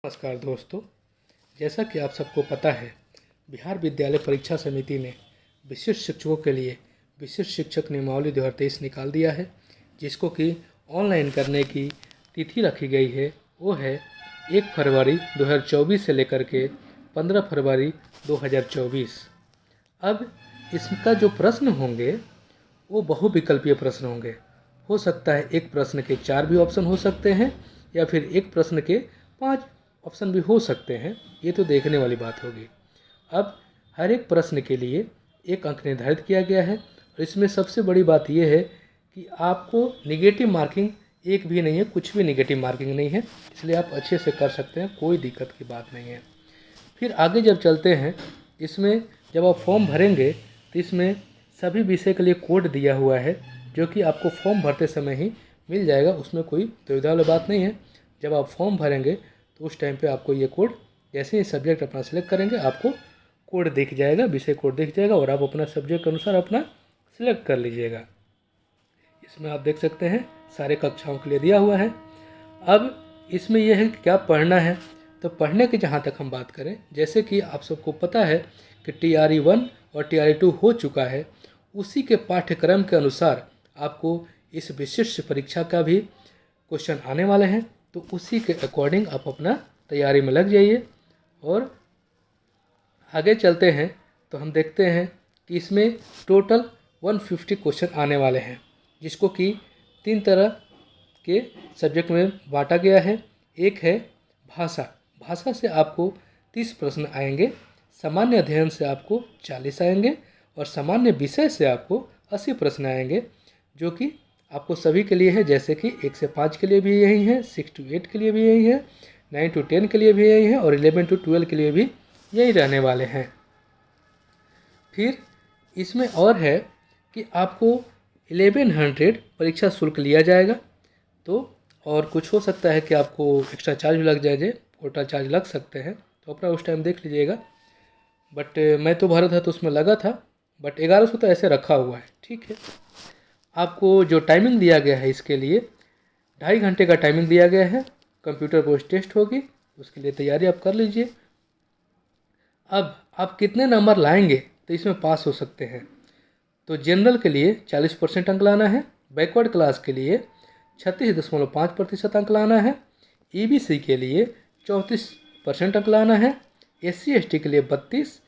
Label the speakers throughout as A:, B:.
A: नमस्कार दोस्तों, जैसा कि आप सबको पता है, बिहार विद्यालय परीक्षा समिति ने विशिष्ट शिक्षकों के लिए विशिष्ट शिक्षक नियमावली 2023 निकाल दिया है, जिसको कि ऑनलाइन करने की तिथि रखी गई है। वो है 1 फरवरी 2024 से लेकर के 15 फरवरी 2024। अब इसका जो प्रश्न होंगे वो बहुविकल्पीय प्रश्न होंगे। हो सकता है एक प्रश्न के 4 भी ऑप्शन हो सकते हैं या फिर एक प्रश्न के 5 ऑप्शन भी हो सकते हैं। ये तो देखने वाली बात होगी। अब हर एक प्रश्न के लिए एक अंक निर्धारित किया गया है और इसमें सबसे बड़ी बात यह है कि आपको नेगेटिव मार्किंग एक भी नहीं है, कुछ भी नेगेटिव मार्किंग नहीं है, इसलिए आप अच्छे से कर सकते हैं, कोई दिक्कत की बात नहीं है। फिर आगे जब चलते हैं, इसमें जब आप फॉर्म भरेंगे तो इसमें सभी विषय के लिए कोड दिया हुआ है, जो कि आपको फॉर्म भरते समय ही मिल जाएगा। उसमें कोई दुविधा वाली बात नहीं है। जब आप फॉर्म भरेंगे तो उस टाइम पे आपको ये कोड, जैसे ही सब्जेक्ट अपना सेलेक्ट करेंगे, आपको कोड दिख जाएगा, विषय कोड दिख जाएगा और आप अपना सब्जेक्ट के अनुसार अपना सिलेक्ट कर लीजिएगा। इसमें आप देख सकते हैं सारे कक्षाओं के लिए दिया हुआ है। अब इसमें यह है कि क्या पढ़ना है। तो पढ़ने की जहाँ तक हम बात करें, जैसे कि आप सबको पता है कि TRE 1 और TRE 2 हो चुका है, उसी के पाठ्यक्रम के अनुसार आपको इस विशिष्ट परीक्षा का भी क्वेश्चन आने वाले हैं। तो उसी के अकॉर्डिंग आप अपना तैयारी में लग जाइए। और आगे चलते हैं तो हम देखते हैं कि इसमें टोटल 150 क्वेश्चन आने वाले हैं, जिसको कि 3 तरह के सब्जेक्ट में बांटा गया है। एक है भाषा। भाषा से आपको 30 प्रश्न आएंगे, सामान्य अध्ययन से आपको 40 आएंगे और सामान्य विषय से आपको 80 प्रश्न आएंगे, जो कि आपको सभी के लिए है। जैसे कि 1 से 5 के लिए भी यही है, 6 to 8 के लिए भी यही है, 9 to 10 के लिए भी यही है और 11 to 12 के लिए भी यही रहने वाले हैं। फिर इसमें और है कि आपको 1100 परीक्षा शुल्क लिया जाएगा। तो और कुछ हो सकता है कि आपको एक्स्ट्रा चार्ज भी लग जाए, पोर्टल चार्ज लग सकते हैं, तो अपना उस टाइम देख लीजिएगा। बट मैं तो भरा था तो उसमें लगा था, बट 1100 तो ऐसे रखा हुआ है, ठीक है। आपको जो टाइमिंग दिया गया है इसके लिए 2.5 घंटे का टाइमिंग दिया गया है। कंप्यूटर बेस्ड टेस्ट होगी, उसके लिए तैयारी आप कर लीजिए। अब आप कितने नंबर लाएंगे तो इसमें पास हो सकते हैं। तो जनरल के लिए 40% अंक लाना है, बैकवर्ड क्लास के लिए 36.5% अंक लाना है, EBC के लिए 34% अंक लाना है, SC ST के लिए 32,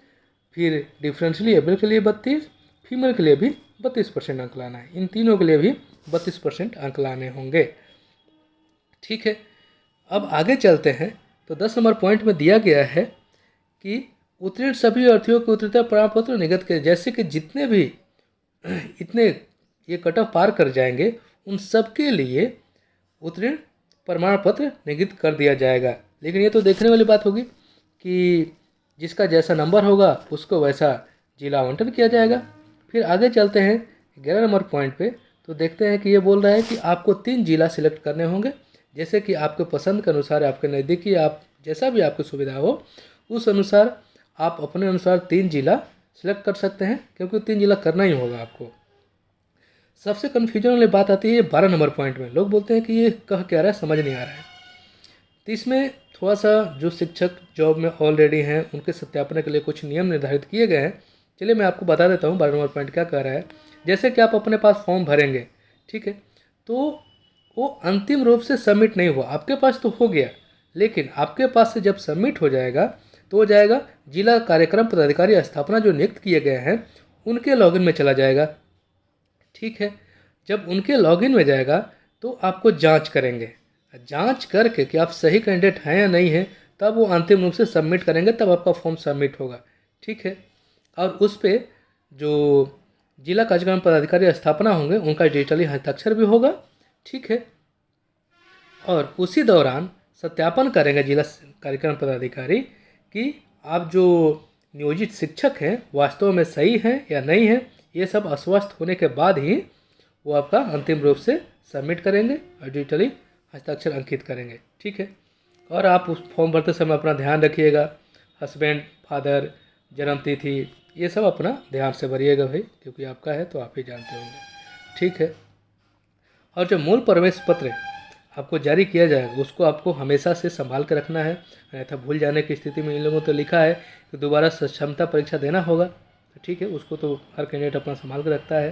A: फिर डिफरेंशियली एबल के लिए 32, फीमेल के लिए भी 32% अंक लाना है। इन तीनों के लिए भी 32% अंक लाने होंगे, ठीक है। अब आगे चलते हैं तो 10 नंबर पॉइंट में दिया गया है कि उत्तीर्ण सभी अभ्यर्थियों को उत्तीर्णता प्रमाण पत्र निर्गत करें। जैसे कि जितने भी इतने ये कट ऑफ पार कर जाएंगे, उन सब के लिए उत्तीर्ण प्रमाण पत्र निर्गत कर दिया जाएगा। लेकिन ये तो देखने वाली बात होगी कि जिसका जैसा नंबर होगा उसको वैसा जिला आवंटन किया जाएगा। फिर आगे चलते हैं 11 नंबर पॉइंट पे, तो देखते हैं कि ये बोल रहा है कि आपको 3 जिला सिलेक्ट करने होंगे। जैसे कि आपके पसंद के अनुसार, आपके नज़दीकी, आप जैसा भी आपकी सुविधा हो उस अनुसार आप अपने अनुसार 3 जिला सिलेक्ट कर सकते हैं, क्योंकि 3 जिला करना ही होगा आपको। सबसे कन्फ्यूजन वाली बात आती है 12 नंबर पॉइंट में। लोग बोलते हैं कि ये कह क्या रहा है, समझ नहीं आ रहा है। तो इसमें थोड़ा सा जो शिक्षक जॉब में ऑलरेडी हैं उनके सत्यापन के लिए कुछ नियम निर्धारित किए गए हैं। चलिए मैं आपको बता देता हूँ 12 नंबर पॉइंट क्या कह रहा है। जैसे कि आप अपने पास फॉर्म भरेंगे, ठीक है, तो वो अंतिम रूप से सबमिट नहीं हुआ, आपके पास तो हो गया, लेकिन आपके पास से जब सबमिट हो जाएगा तो हो जाएगा जिला कार्यक्रम पदाधिकारी स्थापना जो नियुक्त किए गए हैं उनके लॉगिन में चला जाएगा, ठीक है। जब उनके लॉगिन में जाएगा तो आपको जांच करेंगे, जांच करके कि आप सही कैंडिडेट हैं या नहीं हैं, तब वो अंतिम रूप से सबमिट करेंगे, तब आपका फॉर्म सबमिट होगा, ठीक है। और उस पर जो जिला कार्यक्रम पदाधिकारी स्थापना होंगे उनका डिजिटली हस्ताक्षर भी होगा, ठीक है। और उसी दौरान सत्यापन करेंगे जिला कार्यक्रम पदाधिकारी कि आप जो नियोजित शिक्षक हैं वास्तव में सही हैं या नहीं हैं। ये सब आश्वस्त होने के बाद ही वो आपका अंतिम रूप से सबमिट करेंगे और डिजिटली हस्ताक्षर अंकित करेंगे, ठीक है। और आप उस फॉर्म भरते समय अपना ध्यान रखिएगा, हस्बैंड, फादर, जन्म तिथि, ये सब अपना ध्यान से भरिएगा भाई, क्योंकि आपका है तो आप ही जानते होंगे, ठीक है। और जो मूल प्रवेश पत्र आपको जारी किया जाएगा उसको आपको हमेशा से संभाल के रखना है, अन्यथा भूल जाने की स्थिति में इन लोगों तो लिखा है कि दोबारा क्षमता परीक्षा देना होगा। तो ठीक है, उसको तो हर कैंडिडेट अपना संभाल के रखता है।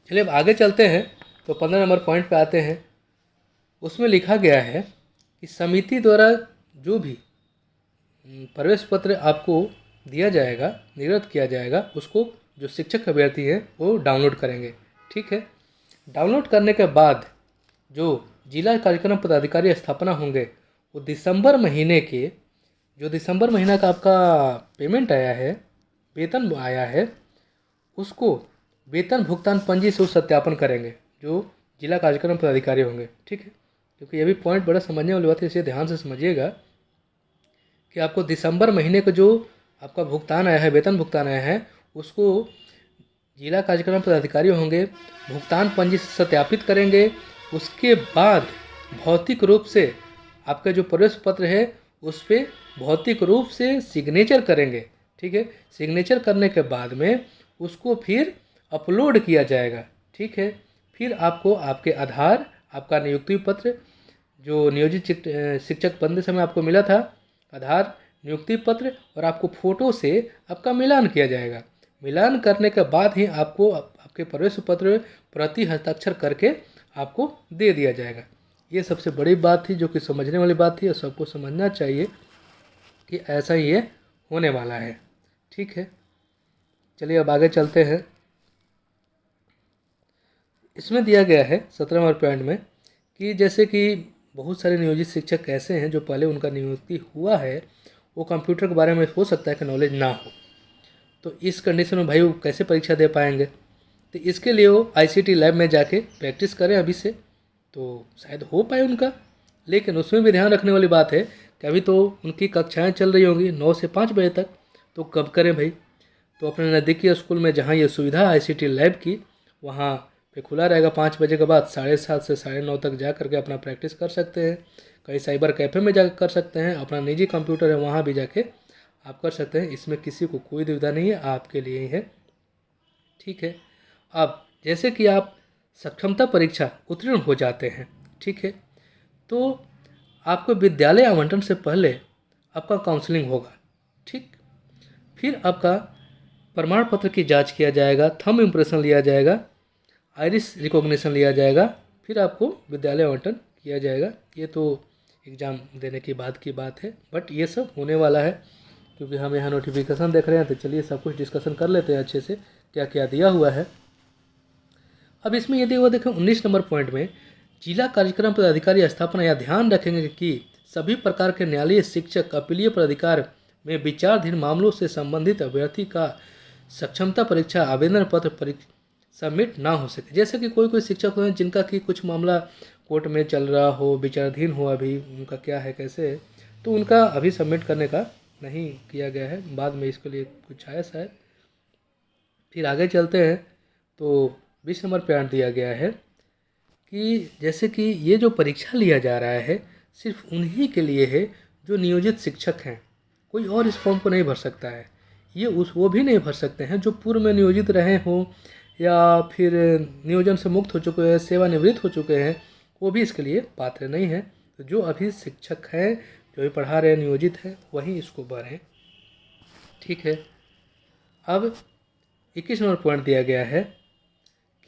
A: चलिए अब आगे चलते हैं, तो 15 नंबर पॉइंट पे आते हैं। उसमें लिखा गया है कि समिति द्वारा जो भी प्रवेश पत्र आपको दिया जाएगा, निर्गत किया जाएगा, उसको जो शिक्षक अभ्यर्थी हैं वो डाउनलोड करेंगे। ठीक है, डाउनलोड करने के बाद जो जिला कार्यक्रम पदाधिकारी स्थापना होंगे वो दिसंबर महीने के, जो दिसंबर महीना का आपका पेमेंट आया है, वेतन आया है, उसको वेतन भुगतान पंजी से सत्यापन करेंगे जो जिला कार्यक्रम पदाधिकारी होंगे। ठीक है, क्योंकि ये भी पॉइंट बड़ा समझने वाली बात है, इसे ध्यान से समझिएगा कि आपको दिसंबर महीने का जो आपका भुगतान आया है, वेतन भुगतान आया है, उसको जिला कार्यक्रम पदाधिकारी होंगे भुगतान पंजी से सत्यापित करेंगे। उसके बाद भौतिक रूप से आपका जो प्रवेश पत्र है उस पर भौतिक रूप से सिग्नेचर करेंगे। ठीक है, सिग्नेचर करने के बाद में उसको फिर अपलोड किया जाएगा। ठीक है, फिर आपको आपके आधार, आपका नियुक्ति पत्र जो नियोजित शिक्षक बनते समय आपको मिला था, आधार, नियुक्ति पत्र और आपको फ़ोटो से आपका मिलान किया जाएगा। मिलान करने के बाद ही आपको आपके प्रवेश पत्र प्रति हस्ताक्षर करके आपको दे दिया जाएगा। ये सबसे बड़ी बात थी, जो कि समझने वाली बात थी और सबको समझना चाहिए कि ऐसा ही ये होने वाला है। ठीक है, चलिए अब आगे चलते हैं। इसमें दिया गया है 17 नंबर पॉइंट में कि जैसे कि बहुत सारे नियोजित शिक्षक ऐसे हैं जो पहले उनका नियुक्ति हुआ है, वो कंप्यूटर के बारे में हो सकता है कि नॉलेज ना हो, तो इस कंडीशन में भाई वो कैसे परीक्षा दे पाएंगे। तो इसके लिए वो आईसीटी लैब में जाके प्रैक्टिस करें अभी से, तो शायद हो पाए उनका। लेकिन उसमें भी ध्यान रखने वाली बात है कि अभी तो उनकी कक्षाएं चल रही होंगी 9 से 5 बजे तक, तो कब करें भाई। तो अपने नज़दीकी स्कूल में जहाँ ये सुविधा आईसीटी लैब की, वहाँ पे खुला रहेगा 5 बजे के बाद 7:30 से 9:30 तक जा करके अपना प्रैक्टिस कर सकते हैं। कहीं साइबर कैफ़े में जाकर कर सकते हैं, अपना निजी कंप्यूटर है वहाँ भी जाके आप कर सकते हैं। इसमें किसी को कोई दुविधा नहीं है, आपके लिए ही है। ठीक है, अब जैसे कि आप सक्षमता परीक्षा उत्तीर्ण हो जाते हैं, ठीक है, तो आपको विद्यालय आवंटन से पहले आपका काउंसलिंग होगा। ठीक, फिर आपका प्रमाण पत्र की जांच किया जाएगा, थंब इम्प्रेशन लिया जाएगा, आइरिस रिकॉग्निशन लिया जाएगा, फिर आपको विद्यालय आवंटन किया जाएगा। ये तो एग्ज़ाम देने के बाद की बात है, बट ये सब होने वाला है क्योंकि हम यहाँ नोटिफिकेशन देख रहे हैं। तो चलिए सब कुछ डिस्कशन कर लेते हैं अच्छे से, क्या क्या दिया हुआ है। अब इसमें यदि वो देखें 19 नंबर पॉइंट में जिला कार्यक्रम पदाधिकारी स्थापना, या ध्यान रखेंगे कि सभी प्रकार के न्यायालयीय शिक्षक अपीलीय प्राधिकार में विचाराधीन मामलों से संबंधित अभ्यर्थी का सक्षमता परीक्षा आवेदन पत्र सबमिट ना हो सके। जैसे कि कोई शिक्षक हैं जिनका कि कुछ मामला कोर्ट में चल रहा हो, विचाराधीन हो, अभी उनका क्या है कैसे है, तो उनका अभी सबमिट करने का नहीं किया गया है, बाद में इसके लिए कुछ आया शायद। फिर आगे चलते हैं, तो 20 नंबर पॉइंट दिया गया है कि जैसे कि ये जो परीक्षा लिया जा रहा है सिर्फ उन्हीं के लिए है जो नियोजित शिक्षक हैं, कोई और इस फॉर्म को नहीं भर सकता है। ये वो भी नहीं भर सकते हैं जो पूर्व में नियोजित रहे हों या फिर नियोजन से मुक्त हो चुके हैं, सेवानिवृत्त हो चुके हैं, वो भी इसके लिए पात्र नहीं है। तो जो अभी शिक्षक हैं, जो भी पढ़ा रहे हैं, नियोजित हैं, वही इसको भरें। ठीक है, अब 21 नंबर पॉइंट दिया गया है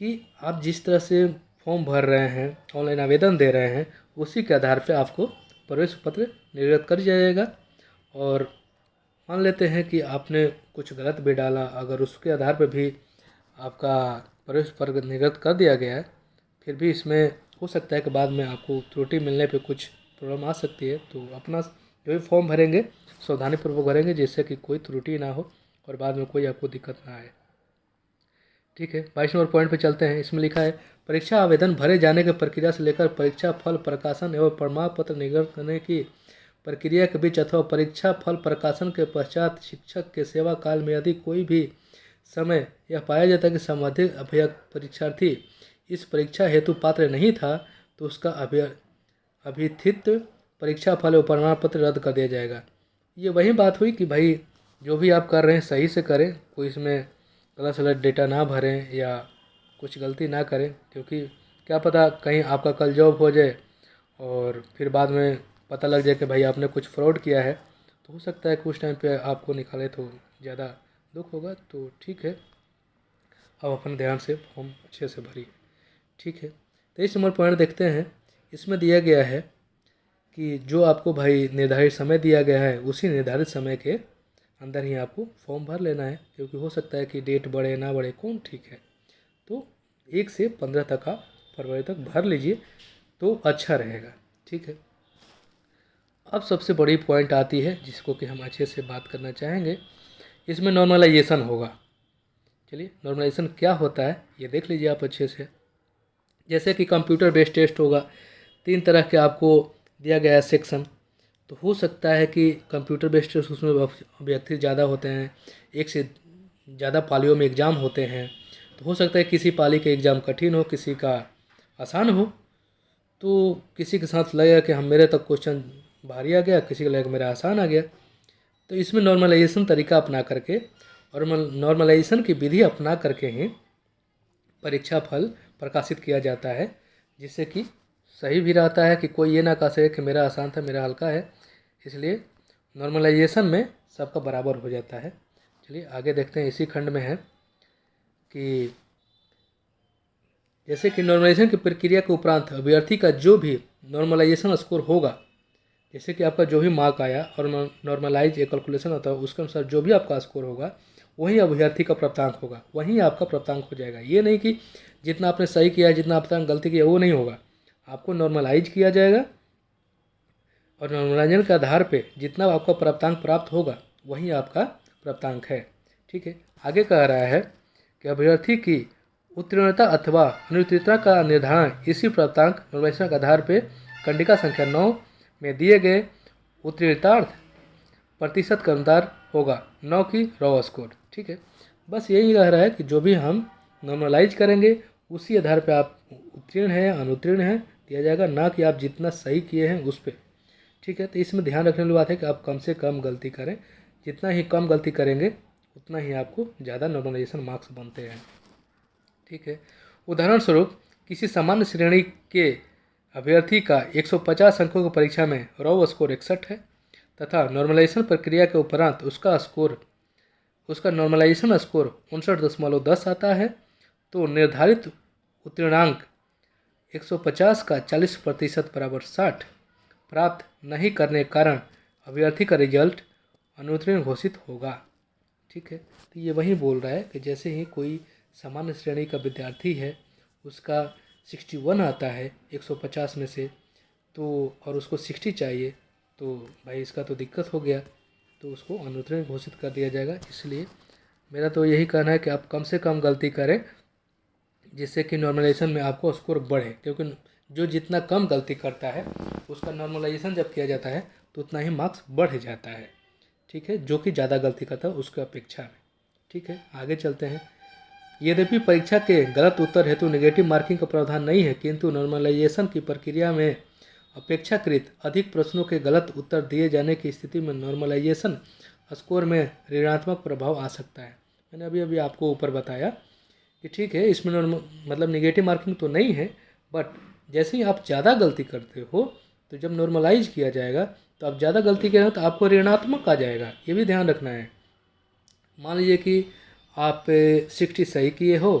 A: कि आप जिस तरह से फॉर्म भर रहे हैं, ऑनलाइन आवेदन दे रहे हैं, उसी के आधार पर आपको प्रवेश पत्र निर्गत कर दिया जाएगा। और मान लेते हैं कि आपने कुछ गलत भी डाला, अगर उसके आधार पर भी आपका प्रवेश पत्र निर्गत कर दिया गया है, फिर भी इसमें हो सकता है कि बाद में आपको त्रुटि मिलने पे कुछ प्रॉब्लम आ सकती है। तो अपना जो भी फॉर्म भरेंगे सावधानीपूर्वक भरेंगे, जिससे कि कोई त्रुटि ना हो और बाद में कोई आपको दिक्कत ना आए। ठीक है, 22 नंबर पॉइंट पे चलते हैं। इसमें लिखा है परीक्षा आवेदन भरे जाने की प्रक्रिया से लेकर परीक्षा फल प्रकाशन एवं प्रमाण पत्र निर्गत करने की प्रक्रिया के बीच अथवा परीक्षा फल प्रकाशन के पश्चात शिक्षक के सेवा काल में यदि कोई भी समय यह पाया जाता है कि संबंधित परीक्षार्थी इस परीक्षा हेतु पात्र नहीं था, तो उसका अभिथित परीक्षा फल एवं प्रमाण पत्र रद्द कर दिया जाएगा। ये वही बात हुई कि भाई जो भी आप कर रहे हैं सही से करें, कोई इसमें गलत सलत डेटा ना भरें या कुछ गलती ना करें, क्योंकि क्या पता कहीं आपका कल जॉब हो जाए और फिर बाद में पता लग जाए कि भाई आपने कुछ फ्रॉड किया है, तो हो सकता है कि उस टाइम पे आपको निकाले तो ज़्यादा दुख होगा। तो ठीक है, आप अपने ध्यान से फॉर्म अच्छे से भरिए। ठीक है, 23 नंबर पॉइंट देखते हैं। इसमें दिया गया है कि जो आपको भाई निर्धारित समय दिया गया है उसी निर्धारित समय के अंदर ही आपको फॉर्म भर लेना है, क्योंकि हो सकता है कि डेट बढ़े ना बढ़े, कौन ठीक है। तो 1 से 15 तक आप फरवरी तक भर लीजिए तो अच्छा रहेगा। ठीक है, अब सबसे बड़ी पॉइंट आती है जिसको कि हम अच्छे से बात करना चाहेंगे। इसमें नॉर्मलाइजेशन होगा। चलिए, नॉर्मलाइजेशन क्या होता है ये देख लीजिए आप अच्छे से। जैसे कि कंप्यूटर बेस्ड टेस्ट होगा, 3 तरह के आपको दिया गया है सेक्शन। तो हो सकता है कि कंप्यूटर बेस्ड टेस्ट उसमें अभ्यर्थी ज़्यादा होते हैं, एक से ज़्यादा पालियों में एग्ज़ाम होते हैं। तो हो सकता है किसी पाली का एग्ज़ाम कठिन हो, किसी का आसान हो। तो किसी के साथ लगेगा कि हम मेरे तक क्वेश्चन भारी आ गया, किसी को लगेगा मेरा आसान आ गया। तो इसमें नॉर्मलाइजेशन तरीका अपना करके और नॉर्मलाइजेशन की विधि अपना करके ही परीक्षा फल प्रकाशित किया जाता है, जिससे कि सही भी रहता है कि कोई ये ना कह सके कि मेरा आसान था मेरा हल्का है। इसलिए नॉर्मलाइजेशन में सबका बराबर हो जाता है। चलिए आगे देखते हैं। इसी खंड में है कि जैसे कि नॉर्मलाइजेशन की प्रक्रिया के उपरांत अभ्यर्थी का जो भी नॉर्मलाइजेशन स्कोर होगा, जैसे कि आपका जो भी मार्क आया और नॉर्मलाइज एक कैलकुलेशन होता है, उसके अनुसार जो भी आपका स्कोर होगा वही अभ्यर्थी का प्राप्तांक होगा, वही आपका प्राप्तांक हो जाएगा। ये नहीं कि जितना आपने सही किया जितना आपने गलती किया वो नहीं होगा, आपको नॉर्मलाइज किया जाएगा और नॉर्मलाइजेशन के आधार पे जितना आपका प्राप्तांक प्राप्त होगा वही आपका प्राप्तांक है। ठीक है, आगे कह रहा है कि अभ्यर्थी की उत्तीर्णता अथवा अनुत्तीर्णता का निर्धारण इसी प्राप्तांक नॉर्मलाइजेशन के आधार पे कंडिका संख्या 9 में दिए गए उत्तीर्णता प्रतिशत के अनुसार होगा, 9 की रॉ स्कोर। ठीक है, बस यही कह रहा है कि जो भी हम नॉर्मलाइज करेंगे उसी आधार पे आप उत्तीर्ण हैं या अनुत्तीर्ण हैं दिया जाएगा, ना कि आप जितना सही किए हैं उस पर। ठीक है, तो इसमें ध्यान रखने वाली बात है कि आप कम से कम गलती करें, जितना ही कम गलती करेंगे उतना ही आपको ज़्यादा नॉर्मलाइजेशन मार्क्स बनते हैं। ठीक है, उदाहरण स्वरूप किसी सामान्य श्रेणी के अभ्यर्थी का 150 अंकों की परीक्षा में रॉ स्कोर 61 है तथा नॉर्मलाइजेशन प्रक्रिया के उपरांत उसका नॉर्मलाइजेशन स्कोर 59.10 आता है, तो निर्धारित उत्तीर्णांक 150 का 40% बराबर 60 प्राप्त नहीं करने के कारण अभ्यर्थी का रिजल्ट अनुत्तीर्ण घोषित होगा। ठीक है, तो ये वही बोल रहा है कि जैसे ही कोई सामान्य श्रेणी का विद्यार्थी है, उसका 61 आता है 150 में से, तो और उसको 60 चाहिए, तो भाई इसका तो दिक्कत हो गया, तो उसको अनुत्तीर्ण घोषित कर दिया जाएगा। इसलिए मेरा तो यही कहना है कि आप कम से कम गलती करें, जिससे कि नॉर्मलाइजेशन में आपको स्कोर बढ़े, क्योंकि जो जितना कम गलती करता है उसका नॉर्मलाइजेशन जब किया जाता है तो उतना ही मार्क्स बढ़ जाता है। ठीक है, जो कि ज़्यादा गलती करता है उसके अपेक्षा में। ठीक है, आगे चलते हैं। यद्यपि परीक्षा के गलत उत्तर हेतु नेगेटिव मार्किंग का प्रावधान नहीं है, किंतु नॉर्मलाइजेशन की प्रक्रिया में अपेक्षाकृत अधिक प्रश्नों के गलत उत्तर दिए जाने की स्थिति में नॉर्मलाइजेशन स्कोर में ऋणात्मक प्रभाव आ सकता है। मैंने अभी अभी आपको ऊपर बताया कि ठीक है, इसमें मतलब नेगेटिव मार्किंग तो नहीं है, बट जैसे ही आप ज़्यादा गलती करते हो तो जब नॉर्मलाइज किया जाएगा तो आप ज़्यादा गलती करें तो आपको ऋणात्मक आ जाएगा, ये भी ध्यान रखना है। मान लीजिए कि आप 60 सही किए हो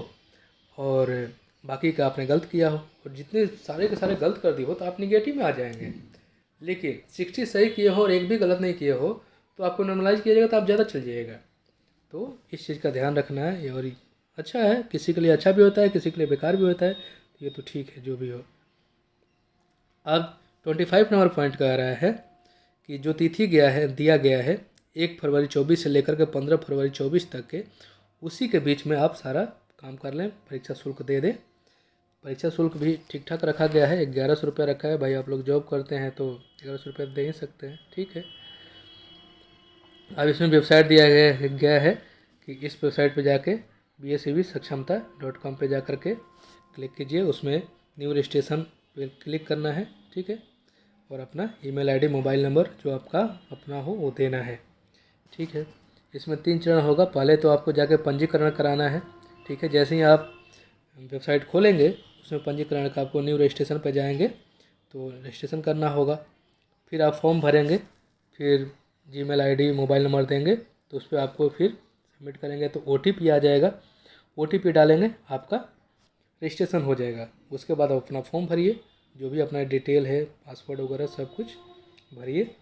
A: और बाकी का आपने गलत किया हो और जितने सारे के सारे गलत कर दिए हो तो आप निगेटिव में आ जाएंगे। लेकिन 60 सही किए हो और एक भी गलत नहीं किए हो तो आपको नॉर्मलाइज किया जाएगा तो आप ज़्यादा चल जाइएगा। तो इस चीज़ का ध्यान रखना है, और अच्छा है, किसी के लिए अच्छा भी होता है, किसी के लिए बेकार भी होता है, ये तो ठीक है जो भी हो। अब 25 नंबर पॉइंट कह रहा है कि जो तिथि दिया गया है 1 फरवरी 24 से लेकर के 15 फरवरी 24 तक के, उसी के बीच में आप सारा काम कर लें, परीक्षा शुल्क दे दें। परीक्षा शुल्क भी ठीक ठाक रखा गया है, 1100 रुपये रखा है। भाई आप लोग जॉब करते हैं तो 1100 रुपये दे ही सकते हैं। ठीक है, अब इसमें वेबसाइट दिया गया है कि इस वेबसाइट पे जाके BSEBSakshmta.com पे जा कर के क्लिक कीजिए, उसमें न्यू रजिस्ट्रेशन पे क्लिक करना है। ठीक है, और अपना ईमेल आईडी मोबाइल नंबर जो आपका अपना हो वो देना है। ठीक है, इसमें 3 चरण होगा। पहले तो आपको जाके पंजीकरण कराना है। ठीक है, जैसे ही आप वेबसाइट खोलेंगे उसमें पंजीकरण का आपको न्यू रजिस्ट्रेशन पे जाएंगे तो रजिस्ट्रेशन करना होगा। फिर आप फॉर्म भरेंगे, फिर जीमेल आईडी मोबाइल नंबर देंगे तो उस पर आपको फिर सबमिट करेंगे तो ओटीपी आ जाएगा। ओटीपी डालेंगे, आपका रजिस्ट्रेशन हो जाएगा। उसके बाद आप अपना फॉर्म भरिए, जो भी अपना डिटेल है, पासवर्ड वगैरह सब कुछ भरिए।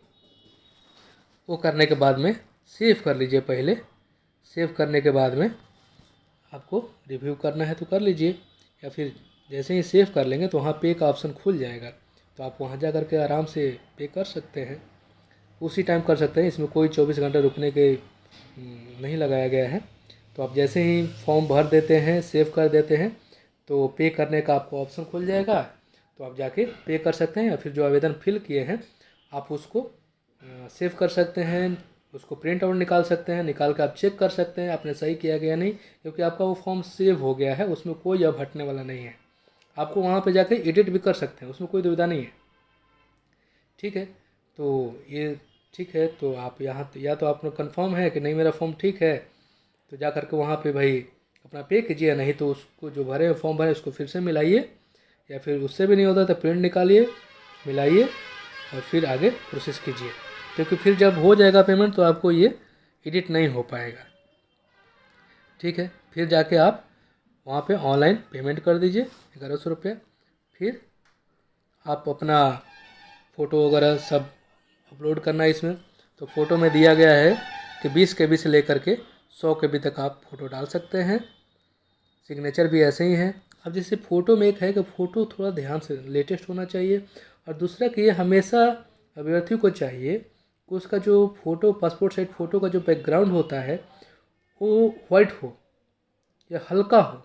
A: वो करने के बाद में सेव कर लीजिए। पहले सेव करने के बाद में आपको रिव्यू करना है तो कर लीजिए, या फिर जैसे ही सेव कर लेंगे तो वहाँ पे का ऑप्शन खुल जाएगा तो आप वहाँ जा कर के आराम से पे कर सकते हैं, उसी टाइम कर सकते हैं। इसमें कोई 24 घंटे रुकने के नहीं लगाया गया है। तो आप जैसे ही फॉर्म भर देते हैं, सेव कर देते हैं तो पे करने का आपको ऑप्शन खुल जाएगा, तो आप जाके पे कर सकते हैं। या फिर जो आवेदन फिल किए हैं आप उसको सेव कर सकते हैं, उसको प्रिंट आउट निकाल सकते हैं, निकाल कर आप चेक कर सकते हैं आपने सही किया गया नहीं, क्योंकि आपका वो फॉर्म सेव हो गया है, उसमें कोई अब हटने वाला नहीं है। आपको वहाँ पे जाके एडिट भी कर सकते हैं, उसमें कोई दुविधा नहीं है। ठीक है, तो ये ठीक है। तो आप यहाँ या तो आपको कंफर्म है कि नहीं मेरा फॉर्म ठीक है, तो जा करके वहाँ पे भाई अपना पे कीजिए, नहीं तो उसको जो भरे फॉर्म भरे उसको फिर से मिलाइए, या फिर उससे भी नहीं होता तो प्रिंट निकालिए, मिलाइए और फिर आगे प्रोसेस कीजिए, क्योंकि फिर जब हो जाएगा पेमेंट तो आपको ये एडिट नहीं हो पाएगा। ठीक है, फिर जाके आप वहाँ पे ऑनलाइन पेमेंट कर दीजिए 1100 रुपये। फिर आप अपना फ़ोटो वगैरह सब अपलोड करना है इसमें। तो फ़ोटो में दिया गया है कि 20 KB से लेकर के 100 KB तक आप फ़ोटो डाल सकते हैं। सिग्नेचर भी ऐसे ही है। अब जैसे फ़ोटो में एक है कि फ़ोटो थोड़ा ध्यान से लेटेस्ट होना चाहिए, और दूसरा कि ये हमेशा अभ्यर्थी को चाहिए कि उसका जो फ़ोटो पासपोर्ट साइज फ़ोटो का जो बैकग्राउंड होता है वो वाइट हो या हल्का हो।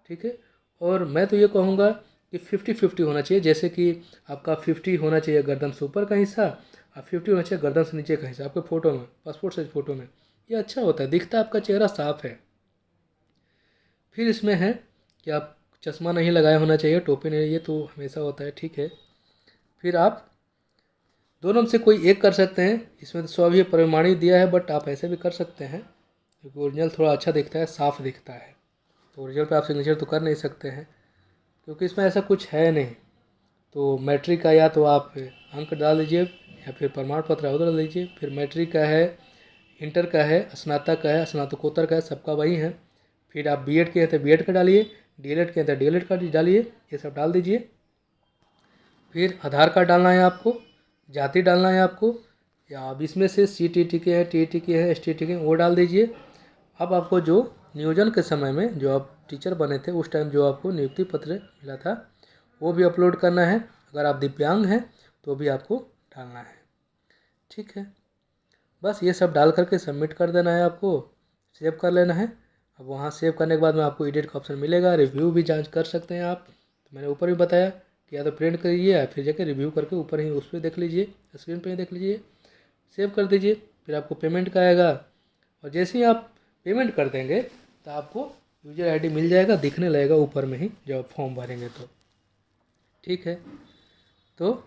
A: ठीक है, और मैं तो ये कहूँगा कि 50-50 होना चाहिए, जैसे कि आपका 50 होना चाहिए गर्दन से ऊपर का हिस्सा और 50 होना चाहिए गर्दन से नीचे का हिस्सा आपके फ़ोटो में, पासपोर्ट साइज फ़ोटो में। ये अच्छा होता है, दिखता है आपका चेहरा साफ़ है। फिर इसमें है कि आप चश्मा नहीं लगाया होना चाहिए, टोपी नहीं, ये तो हमेशा होता है। ठीक है, फिर आप दोनों में से कोई एक कर सकते हैं। इसमें तो स्वाभी प्रमाणित दिया है, बट आप ऐसे भी कर सकते हैं, क्योंकि ओरिजिनल थोड़ा अच्छा दिखता है, साफ़ दिखता है। तो ओरिजिनल पे आप सिग्नेचर तो कर नहीं सकते हैं, क्योंकि इसमें ऐसा कुछ है नहीं। तो मैट्रिक का या तो आप अंक डाल दीजिए, या फिर प्रमाण पत्र उधर डाल दीजिए। फिर मैट्रिक का है, इंटर का है, स्नातक का है, स्नातकोत्तर का है, सबका वही है। फिर आप बीएड के हैं तो बीएड का डालिए, डीएलएड के हैं तो डीएलएड का डालिए, ये सब डाल दीजिए। फिर आधार कार्ड डालना है आपको, जाति डालना है आपको, या अब इसमें से CTT के हैं, TET के हैं, STT के हैं, वो डाल दीजिए। अब आपको जो नियोजन के समय में जो आप टीचर बने थे उस टाइम जो आपको नियुक्ति पत्र मिला था वो भी अपलोड करना है। अगर आप दिव्यांग हैं तो भी आपको डालना है। ठीक है, बस ये सब डाल करके सबमिट कर देना है, आपको सेव कर लेना है। अब वहाँ सेव करने के बाद में आपको एडिट का ऑप्शन मिलेगा, रिव्यू भी जांच कर सकते हैं आप। तो मैंने ऊपर भी बताया कि या तो प्रिंट करिए या फिर जाके रिव्यू करके ऊपर ही उस पर देख लीजिए, स्क्रीन पर ही देख लीजिए, सेव कर दीजिए। फिर आपको पेमेंट का आएगा, और जैसे ही आप पेमेंट कर देंगे तो आपको यूजर आईडी मिल जाएगा, दिखने लगेगा ऊपर में ही जब आप फॉर्म भरेंगे तो। ठीक है, तो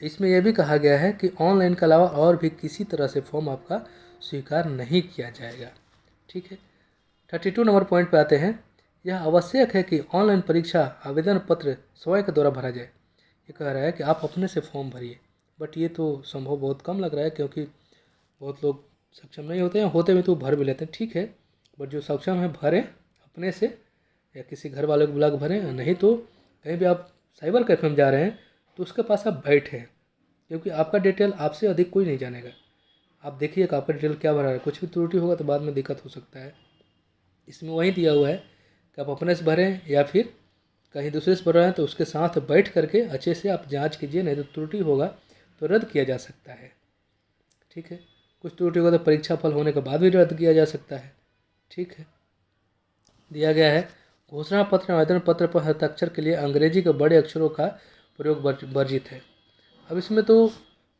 A: इसमें यह भी कहा गया है कि ऑनलाइन के अलावा और भी किसी तरह से फॉर्म आपका स्वीकार नहीं किया जाएगा। ठीक है, 32 नंबर पॉइंट पे आते हैं। यह आवश्यक है कि ऑनलाइन परीक्षा आवेदन पत्र स्वयं के द्वारा भरा जाए। ये कह रहा है कि आप अपने से फॉर्म भरिए, बट ये तो संभव बहुत कम लग रहा है, क्योंकि बहुत लोग सक्षम नहीं होते हैं, होते भी तो भर भी लेते हैं। ठीक है, बट जो सक्षम है भरें अपने से, या किसी घर वाले को बुला के भरें, नहीं तो कहीं भी आप साइबर कैफे में जा रहे हैं तो उसके पास आप बैठें, क्योंकि आपका डिटेल आपसे अधिक कोई नहीं जानेगा। आप देखिए कि आपका डिटेल क्या भरा है, कुछ भी त्रुटि होगा तो बाद में दिक्कत हो सकता है। इसमें वही दिया हुआ है कि आप अपने से भरें या फिर कहीं दूसरे से भर रहे हैं तो उसके साथ बैठ करके अच्छे से आप जांच कीजिए, नहीं तो त्रुटि होगा तो रद्द किया जा सकता है। ठीक है, कुछ त्रुटि होगा तो परीक्षा फल होने के बाद भी रद्द किया जा सकता है। ठीक है, दिया गया है घोषणा पत्र आवेदन पत्र पर हस्ताक्षर के लिए अंग्रेजी के बड़े अक्षरों का प्रयोग वर्जित है। अब इसमें तो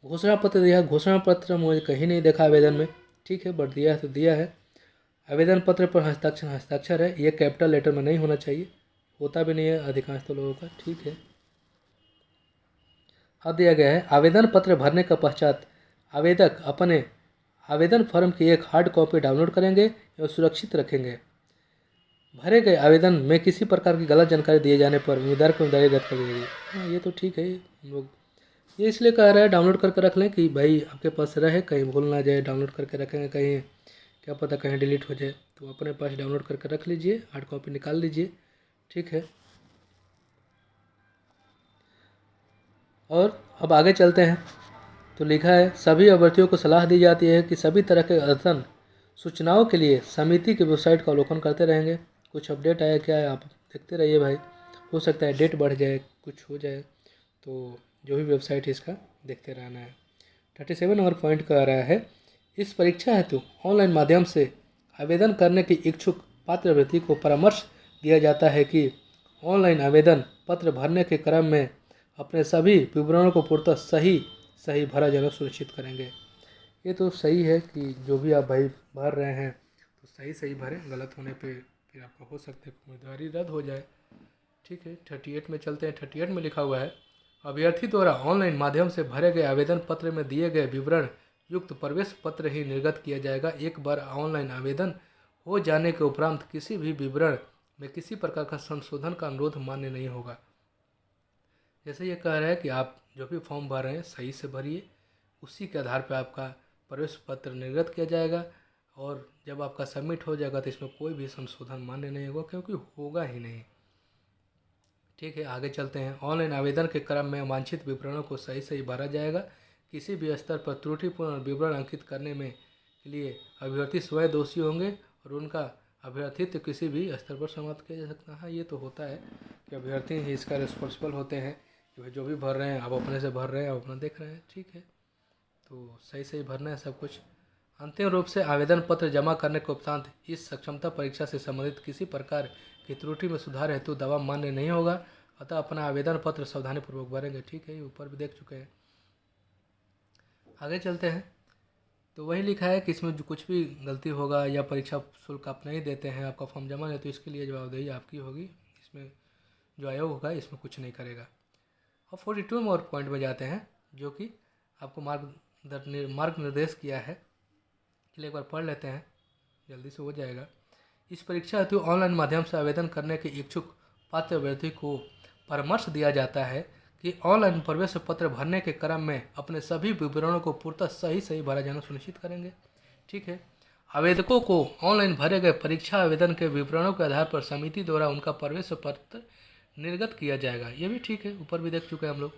A: घोषणा पत्र दिया है, घोषणा पत्र मुझे कहीं नहीं देखा आवेदन में। ठीक है, बट दिया है तो दिया है। आवेदन पत्र पर हस्ताक्षर है, ये कैपिटल लेटर में नहीं होना चाहिए, होता भी नहीं है अधिकांश तो लोगों का। ठीक है, अब दिया गया है आवेदन पत्र भरने का पश्चात आवेदक अपने आवेदन फॉर्म की एक हार्ड कॉपी डाउनलोड करेंगे एवं सुरक्षित रखेंगे। भरे गए आवेदन में किसी प्रकार की गलत जानकारी दिए जाने पर उम्मीदवार की उम्मीदवारी रद्द कर दी जाएगी। हाँ, ये तो ठीक है। हम लोग ये इसलिए कह रहा है डाउनलोड करके रख लें कि भाई आपके पास रहे, कहीं भूल ना जाए। डाउनलोड करके रखेंगे, कहीं क्या पता कहीं डिलीट हो जाए, तो अपने पास डाउनलोड करके रख लीजिए, हार्ड कॉपी निकाल लीजिए। ठीक है, और अब आगे चलते हैं। तो लिखा है सभी अभ्यर्थियों को सलाह दी जाती है कि सभी तरह के अद्यतन सूचनाओं के लिए समिति की वेबसाइट का अवलोकन करते रहेंगे। कुछ अपडेट आया क्या है आप देखते रहिए भाई, हो सकता है डेट बढ़ जाए, कुछ हो जाए, तो जो भी वेबसाइट है इसका देखते रहना है। 37 नंबर पॉइंट कह रहा है इस परीक्षा हेतु ऑनलाइन माध्यम से आवेदन करने के इच्छुक पात्र अभ्यर्थी को परामर्श दिया जाता है कि ऑनलाइन आवेदन पत्र भरने के क्रम में अपने सभी विवरणों को पूर्णतः सही भरा जाना सुनिश्चित करेंगे। ये तो सही है कि जो भी आप भाई भर रहे हैं तो सही भरें, गलत होने पे फिर आपका हो सकता है उम्मीदवारी रद्द हो जाए। ठीक है, 38 में चलते हैं। 38 में लिखा हुआ है अभ्यर्थी द्वारा ऑनलाइन माध्यम से भरे गए आवेदन पत्र में दिए गए विवरण युक्त प्रवेश पत्र ही निर्गत किया जाएगा। एक बार ऑनलाइन आवेदन हो जाने के उपरांत किसी भी विवरण में किसी प्रकार का संशोधन का अनुरोध मान्य नहीं होगा। जैसे ये कह रहा है कि आप जो भी फॉर्म भर रहे हैं सही से भरिए, उसी के आधार पर आपका प्रवेश पत्र निर्गत किया जाएगा, और जब आपका सबमिट हो जाएगा तो इसमें कोई भी संशोधन मान्य नहीं होगा, क्योंकि होगा ही नहीं। ठीक है, आगे चलते हैं। ऑनलाइन आवेदन के क्रम में वांछित विवरणों को सही भरा जाएगा। किसी भी स्तर पर त्रुटिपूर्ण विवरण अंकित करने में के लिए अभ्यर्थी स्वयं दोषी होंगे और उनका अभ्यर्थित्व किसी भी स्तर पर समाप्त किया जा सकता है। हाँ, ये तो होता है कि अभ्यर्थी ही इसका रिस्पॉन्सिबल होते हैं कि भाई जो भी भर रहे हैं आप अपने से भर रहे हैं, आप अपना देख रहे हैं। ठीक है, तो सही भरना है सब कुछ। अंतिम रूप से आवेदन पत्र जमा करने के उपरांत इस सक्षमता परीक्षा से संबंधित किसी प्रकार की त्रुटि में सुधार हेतु दवा मान्य नहीं होगा, अतः अपना आवेदन पत्र सावधानीपूर्वक भरेंगे। ठीक है, ये ऊपर भी देख चुके हैं। आगे चलते हैं। तो वही लिखा है कि इसमें जो कुछ भी गलती होगा या परीक्षा शुल्क आप नहीं देते हैं, आपका फॉर्म जमा नहीं, तो इसके लिए जवाबदेही आपकी होगी। इसमें जो आयोग होगा इसमें कुछ नहीं करेगा। और 42 और पॉइंट में जाते हैं, जो कि आपको मार्ग निर्देश किया है। चलिए एक बार पढ़ लेते हैं, जल्दी से हो जाएगा। इस परीक्षा हेतु ऑनलाइन माध्यम से आवेदन करने के इच्छुक पात्र अभ्यर्थी को परामर्श दिया जाता है कि ऑनलाइन प्रवेश पत्र भरने के क्रम में अपने सभी विवरणों को पूर्णतः सही भरा जाना सुनिश्चित करेंगे। ठीक है, आवेदकों को ऑनलाइन भरे गए परीक्षा आवेदन के विवरणों के आधार पर समिति द्वारा उनका प्रवेश पत्र निर्गत किया जाएगा। ये भी ठीक है, ऊपर भी देख चुके हैं हम लोग।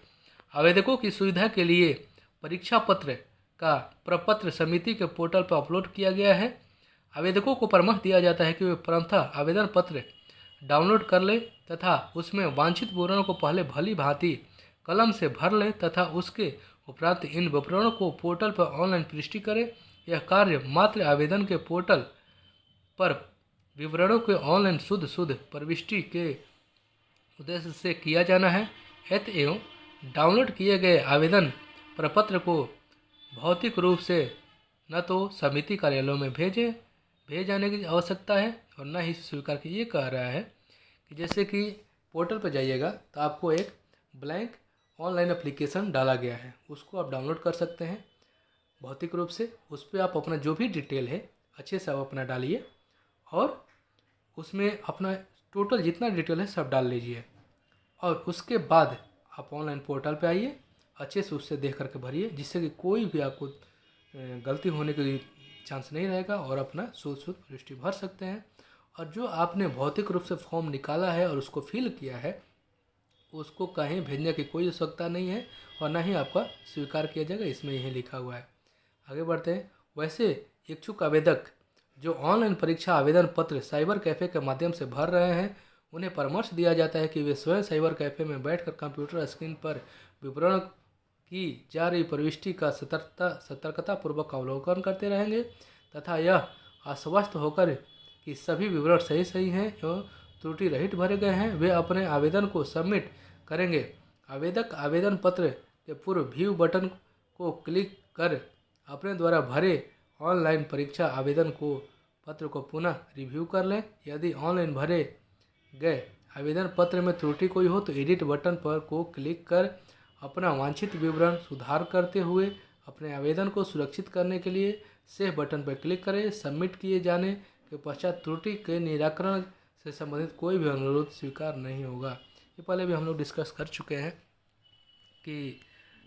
A: आवेदकों की सुविधा के लिए परीक्षा पत्र का प्रपत्र समिति के पोर्टल पर अपलोड किया गया है। आवेदकों को परामर्श दिया जाता है कि वे क्रमशः आवेदन पत्र डाउनलोड कर ले तथा उसमें वांछित विवरणों को पहले भली भांति कलम से भर ले तथा उसके उपरांत इन विवरणों को पोर्टल पर ऑनलाइन पुष्टि करें। यह कार्य मात्र आवेदन के पोर्टल पर विवरणों के ऑनलाइन शुद्ध प्रविष्टि के उद्देश्य से किया जाना है। एवं डाउनलोड किए गए आवेदन प्रपत्र को भौतिक रूप से न तो समिति कार्यालयों में भेज जाने की आवश्यकता है और न ही स्वीकार की। ये कह रहा है कि जैसे कि पोर्टल पर जाइएगा तो आपको एक ब्लैंक ऑनलाइन एप्लीकेशन डाला गया है, उसको आप डाउनलोड कर सकते हैं भौतिक रूप से। उस पर आप अपना जो भी डिटेल है अच्छे से आप अपना डालिए और उसमें अपना टोटल जितना डिटेल है सब डाल लीजिए, और उसके बाद आप ऑनलाइन पोर्टल पे आइए, अच्छे से उससे देख करके भरिए, जिससे कि कोई भी आपको गलती होने की चांस नहीं रहेगा और अपना शुद्ध प्रविष्टि भर सकते हैं। और जो आपने भौतिक रूप से फॉर्म निकाला है और उसको फिल किया है, उसको कहीं भेजने की कोई आवश्यकता नहीं है और ना ही आपका स्वीकार किया जाएगा, इसमें यही लिखा हुआ है। आगे बढ़ते हैं। वैसे इच्छुक आवेदक जो ऑनलाइन परीक्षा आवेदन पत्र साइबर कैफ़े के माध्यम से भर रहे हैं, उन्हें परामर्श दिया जाता है कि वे स्वयं साइबर कैफ़े में बैठकर कंप्यूटर स्क्रीन पर विवरण की जा रही प्रविष्टि का सतर्कतापूर्वक अवलोकन करते रहेंगे तथा यह आश्वस्त होकर कि सभी विवरण सही हैं एवं त्रुटि रहित भरे गए हैं, वे अपने आवेदन को सबमिट करेंगे। आवेदक आवेदन पत्र के पूर्व व्यू बटन को क्लिक कर अपने द्वारा भरे ऑनलाइन परीक्षा आवेदन को पत्र को पुनः रिव्यू कर लें। यदि ऑनलाइन भरे गए आवेदन पत्र में त्रुटि कोई हो तो एडिट बटन पर को क्लिक कर अपना वांछित विवरण सुधार करते हुए अपने आवेदन को सुरक्षित करने के लिए सेव बटन पर क्लिक करें। सबमिट किए जाने के पश्चात त्रुटि के निराकरण से संबंधित कोई भी अनुरोध स्वीकार नहीं होगा। ये पहले भी हम लोग डिस्कस कर चुके हैं कि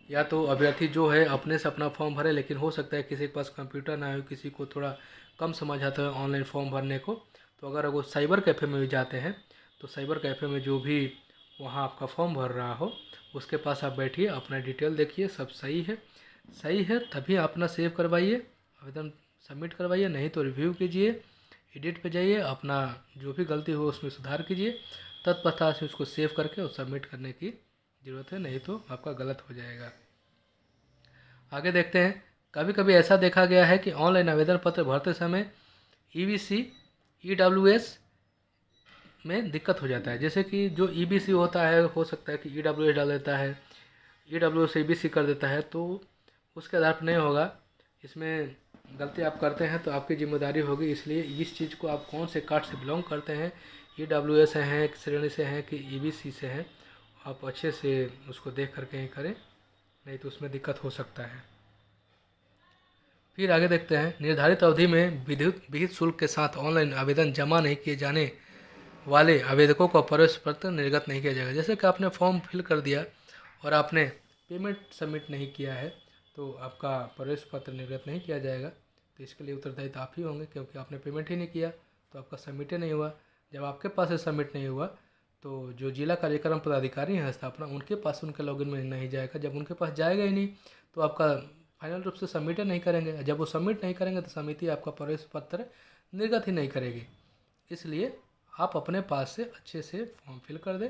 A: या तो अभ्यर्थी जो है अपने से अपना फॉर्म भरे, लेकिन हो सकता है किसी के पास कंप्यूटर ना हो, किसी को थोड़ा कम समझ आता है ऑनलाइन फॉर्म भरने को, तो अगर वो साइबर कैफ़े में भी जाते हैं तो साइबर कैफ़े में जो भी वहाँ आपका फॉर्म भर रहा हो उसके पास आप बैठिए, अपना डिटेल देखिए, सब सही है तभी अपना सेव करवाइए, आवेदन सबमिट करवाइए, नहीं तो रिव्यू कीजिए, एडिट पे जाइए, अपना जो भी गलती हो उसमें सुधार कीजिए, तत्पश्चात से उसको सेव करके और सबमिट करने की ज़रूरत है, नहीं तो आपका गलत हो जाएगा। आगे देखते हैं। कभी कभी ऐसा देखा गया है कि ऑनलाइन आवेदन पत्र भरते समय EBC EWS में दिक्कत हो जाता है। जैसे कि जो EBC होता है हो सकता है कि EWS डाल देता है, EWS EBC कर देता है, तो उसके आधार पर नहीं होगा। इसमें गलती आप करते हैं तो आपकी जिम्मेदारी होगी, इसलिए इस चीज़ को आप कौन से कास्ट से बिलोंग करते हैं, EWS से हैं, श्रेणी से हैं कि EBC से हैं, आप अच्छे से उसको देख करके ही करें, नहीं तो उसमें दिक्कत हो सकता है। फिर आगे देखते हैं। निर्धारित अवधि में विहित शुल्क के साथ ऑनलाइन आवेदन जमा नहीं किए जाने वाले आवेदकों को प्रवेश पत्र निर्गत नहीं किया जाएगा। जैसे कि आपने फॉर्म फिल कर दिया और आपने पेमेंट सबमिट नहीं किया है तो आपका प्रवेश पत्र निर्गत नहीं किया जाएगा। तो इसके लिए उत्तरदायी तो आप ही होंगे, क्योंकि आपने पेमेंट ही नहीं किया तो आपका सबमिट ही नहीं हुआ। जब आपके पास से सबमिट नहीं हुआ तो जो जिला कार्यक्रम पदाधिकारी हैं स्थापना, उनके पास उनके लॉगिन में नहीं जाएगा। जब उनके पास जाएगा ही नहीं तो आपका फाइनल रूप से सबमिट नहीं करेंगे। जब वो सबमिट नहीं करेंगे तो समिति आपका प्रवेश पत्र निर्गत ही नहीं करेगी। इसलिए आप अपने पास से अच्छे से फॉर्म फिल कर दें,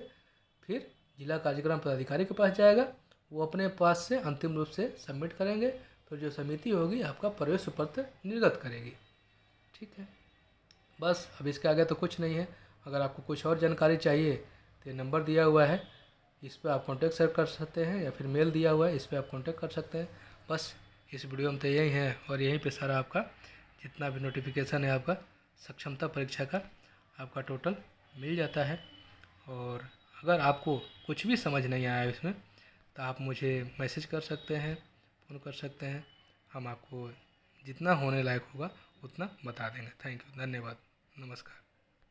A: फिर जिला कार्यक्रम पदाधिकारी के पास जाएगा, वो अपने पास से अंतिम रूप से सबमिट करेंगे, फिर जो समिति होगी आपका प्रवेश पत्र निर्गत करेगी। ठीक है, बस अब इसके आगे तो कुछ नहीं है। अगर आपको कुछ और जानकारी चाहिए तो ये नंबर दिया हुआ है, इस पर आप कॉन्टैक्ट कर सकते हैं, या फिर मेल दिया हुआ है, इस पर आप कॉन्टैक्ट कर सकते हैं। बस इस वीडियो में तो यही है, और यहीं पे सारा आपका जितना भी नोटिफिकेशन है आपका सक्षमता परीक्षा का आपका टोटल मिल जाता है। और अगर आपको कुछ भी समझ नहीं आया इसमें तो आप मुझे मैसेज कर सकते हैं, फ़ोन कर सकते हैं, हम आपको जितना होने लायक होगा उतना बता देंगे। थैंक यू, धन्यवाद, नमस्कार।